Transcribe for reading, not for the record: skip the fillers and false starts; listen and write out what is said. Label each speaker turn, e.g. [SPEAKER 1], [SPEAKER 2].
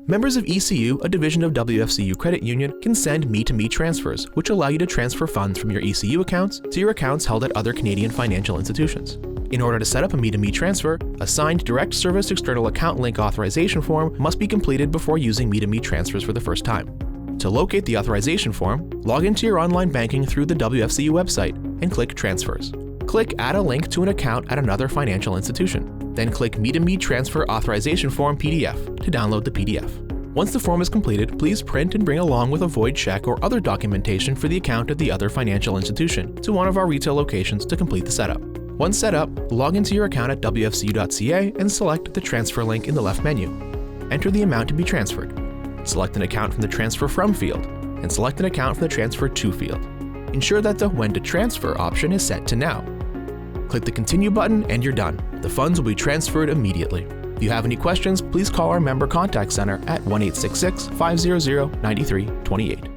[SPEAKER 1] Members of ECU, a division of WFCU Credit Union, can send me-to-me transfers, which allow you to transfer funds from your ECU accounts to your accounts held at other Canadian financial institutions. In order to set up a me-to-me transfer, a signed Direct Service External Account Link authorization form must be completed before using me-to-me transfers for the first time. To locate the authorization form, log into your online banking through the WFCU website and click Transfers. Click Add a link to an account at another financial institution. Then click Me-to-Me Transfer Authorization Form PDF to download the PDF. Once the form is completed, please print and bring along with a void check or other documentation for the account at the other financial institution to one of our retail locations to complete the setup. Once set up, log into your account at wfcu.ca and select the transfer link in the left menu. Enter the amount to be transferred. Select an account from the Transfer From field, and select an account from the Transfer To field. Ensure that the When to Transfer option is set to Now. Click the Continue button and you're done. The funds will be transferred immediately. If you have any questions, please call our member contact center at 1-866-500-9328.